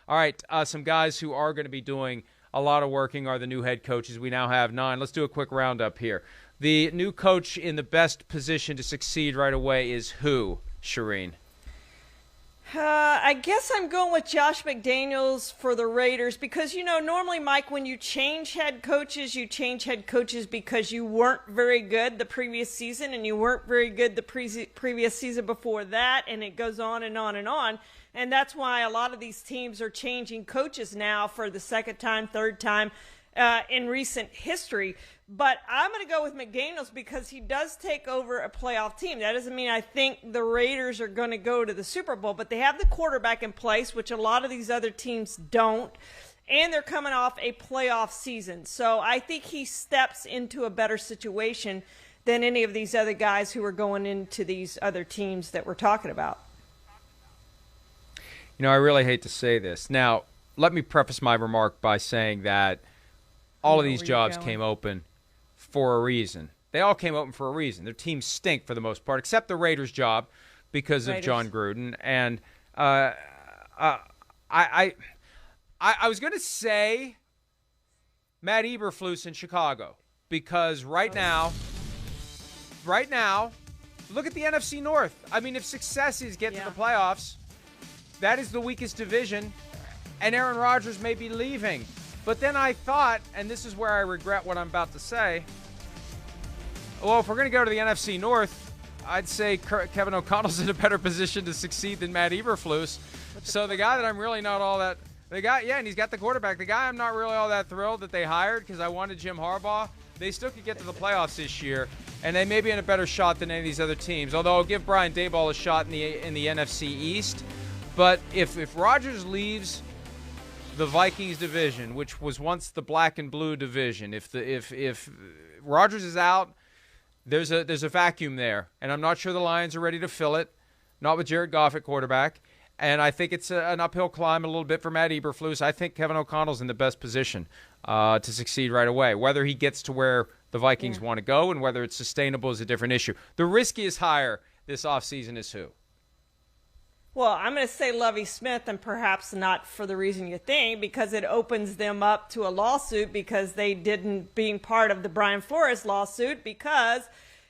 All right, some guys who are going to be doing a lot of working are the new head coaches. We now have 9. Let's do a quick roundup here. The new coach in the best position to succeed right away is who, Charean? I guess I'm going with Josh McDaniels for the Raiders because, normally, Mike, when you change head coaches because you weren't very good the previous season and you weren't very good the previous season before that, and it goes on and on and on. And that's why a lot of these teams are changing coaches now for the second time, third time in recent history. But I'm going to go with McDaniels because he does take over a playoff team. That doesn't mean I think the Raiders are going to go to the Super Bowl, but they have the quarterback in place, which a lot of these other teams don't, and they're coming off a playoff season. So I think he steps into a better situation than any of these other guys who are going into these other teams that we're talking about. I really hate to say this. Now, let me preface my remark by saying that all of these jobs came open for a reason. They all came open for a reason. Their teams stink for the most part, except the Raiders' job because of John Gruden. And I was going to say Matt Eberflus in Chicago because right now, look at the NFC North. I mean, if success is getting to the playoffs, that is the weakest division, and Aaron Rodgers may be leaving. But then I thought, and this is where I regret what I'm about to say, well, if we're going to go to the NFC North, I'd say Kevin O'Connell's in a better position to succeed than Matt Eberflus. So the guy that I'm really not all that – and he's got the quarterback. The guy I'm not really all that thrilled that they hired because I wanted Jim Harbaugh. They still could get to the playoffs this year, and they may be in a better shot than any of these other teams, although I'll give Brian Daboll a shot in the NFC East. But if Rodgers leaves – the Vikings division, which was once the black and blue division, if Rodgers is out, there's a vacuum there, and I'm not sure the Lions are ready to fill it. Not with Jared Goff at quarterback, and I think it's an uphill climb a little bit for Matt Eberflus. I think Kevin O'Connell's in the best position to succeed right away. Whether he gets to where the Vikings want to go and whether it's sustainable is a different issue. The riskiest hire this offseason is who? Well, I'm going to say Lovie Smith, and perhaps not for the reason you think, because it opens them up to a lawsuit because they didn't, being part of the Brian Flores lawsuit, because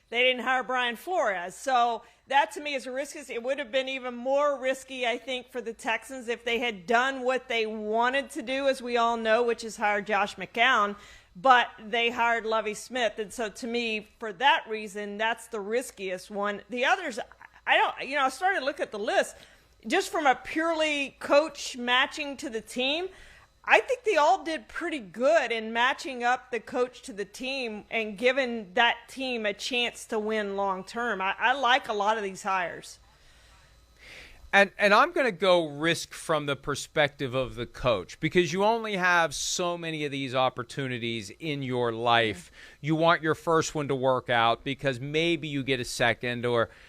they didn't hire Brian Flores. So that to me is a risk. It would have been even more risky, I think, for the Texans if they had done what they wanted to do, as we all know, which is hire Josh McCown. But they hired Lovie Smith. And so to me, for that reason, that's the riskiest one. The others, I started to look at the list. Just from a purely coach matching to the team, I think they all did pretty good in matching up the coach to the team and giving that team a chance to win long term. I like a lot of these hires. And I'm going to go risk from the perspective of the coach because you only have so many of these opportunities in your life. You want your first one to work out because maybe you get a second or –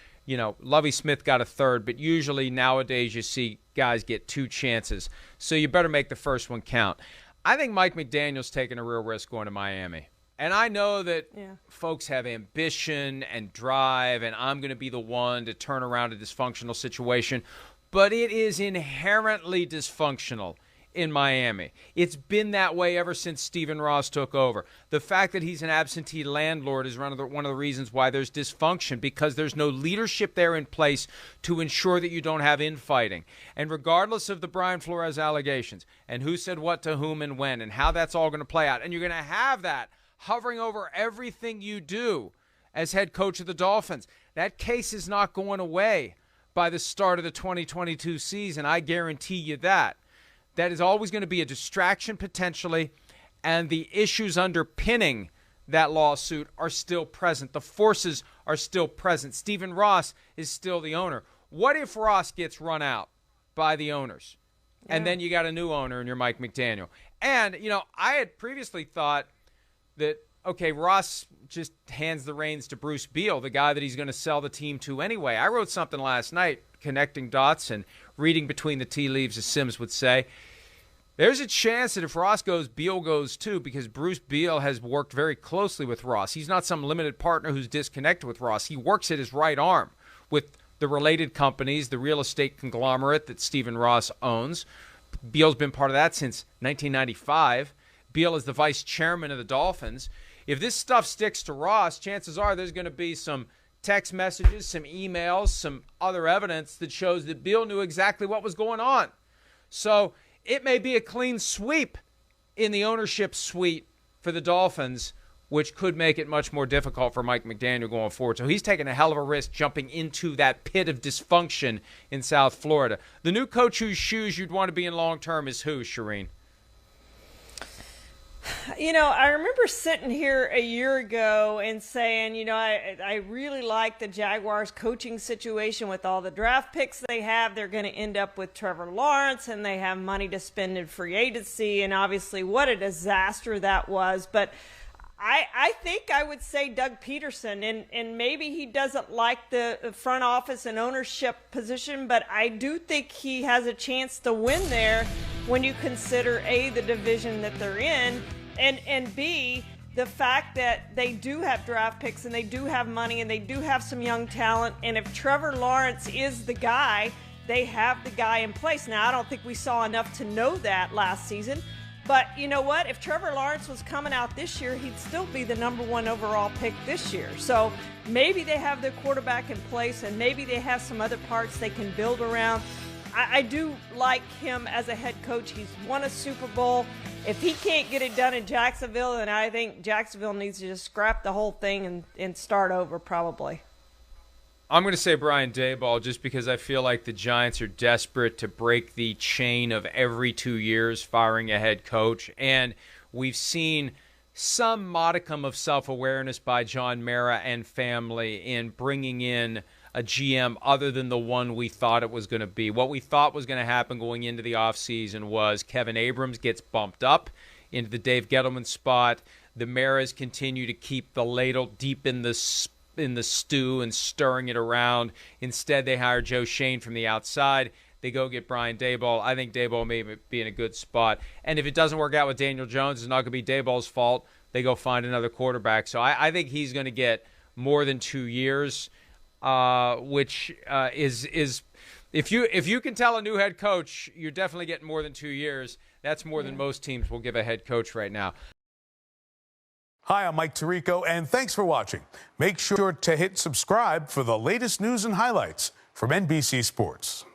Lovie Smith got a third, but usually nowadays you see guys get 2 chances. So you better make the first one count. I think Mike McDaniel's taking a real risk going to Miami. And I know that folks have ambition and drive, and I'm going to be the one to turn around a dysfunctional situation. But it is inherently dysfunctional in Miami. It's been that way ever since Stephen Ross took over. The fact that he's an absentee landlord is one of the reasons why there's dysfunction, because there's no leadership there in place to ensure that you don't have infighting. And regardless of the Brian Flores allegations and who said what to whom and when and how that's all going to play out, and you're going to have that hovering over everything you do as head coach of the Dolphins, that case is not going away by the start of the 2022 season. I guarantee you that. That is always going to be a distraction potentially, and the issues underpinning that lawsuit are still present. The forces are still present. Stephen Ross is still the owner. What if Ross gets run out by the owners, and then you got a new owner and you're Mike McDaniel? And, I had previously thought that, okay, Ross just hands the reins to Bruce Beal, the guy that he's going to sell the team to anyway. I wrote something last night connecting dots and reading between the tea leaves, as Sims would say. There's a chance that if Ross goes, Beal goes too, because Bruce Beal has worked very closely with Ross. He's not some limited partner who's disconnected with Ross. He works at his right arm with the related companies, the real estate conglomerate that Stephen Ross owns. Beal's been part of that since 1995. Beal is the vice chairman of the Dolphins. If this stuff sticks to Ross, chances are there's going to be some text messages, some emails, some other evidence that shows that Beal knew exactly what was going on. So it may be a clean sweep in the ownership suite for the Dolphins, which could make it much more difficult for Mike McDaniel going forward. So he's taking a hell of a risk jumping into that pit of dysfunction in South Florida. The new coach whose shoes you'd want to be in long term is who, Charean? I remember sitting here a year ago and saying, I really like the Jaguars coaching situation with all the draft picks they have. They're going to end up with Trevor Lawrence, and they have money to spend in free agency. And obviously what a disaster that was. But I think I would say Doug Peterson, and maybe he doesn't like the front office and ownership position, but I do think he has a chance to win there when you consider A, the division that they're in, and B, the fact that they do have draft picks and they do have money and they do have some young talent. And if Trevor Lawrence is the guy, they have the guy in place. Now, I don't think we saw enough to know that last season. But you know what? If Trevor Lawrence was coming out this year, he'd still be the #1 overall pick this year. So maybe they have their quarterback in place, and maybe they have some other parts they can build around. I do like him as a head coach. He's won a Super Bowl. If he can't get it done in Jacksonville, then I think Jacksonville needs to just scrap the whole thing and start over probably. I'm going to say Brian Daboll just because I feel like the Giants are desperate to break the chain of every 2 years firing a head coach. And we've seen some modicum of self-awareness by John Mara and family in bringing in a GM other than the one we thought it was going to be. What we thought was going to happen going into the offseason was Kevin Abrams gets bumped up into the Dave Gettleman spot. The Maras continue to keep the ladle deep in the stew and stirring it around. Instead, they hire Joe Shane from the outside. They go get Brian Daboll. I think Daboll may be in a good spot. And if it doesn't work out with Daniel Jones, it's not going to be Daboll's fault. They go find another quarterback. So I think he's going to get more than 2 years, which is if you can tell a new head coach you're definitely getting more than 2 years, that's more than most teams will give a head coach right now. Hi, I'm Mike Tirico, and thanks for watching. Make sure to hit subscribe for the latest news and highlights from NBC Sports.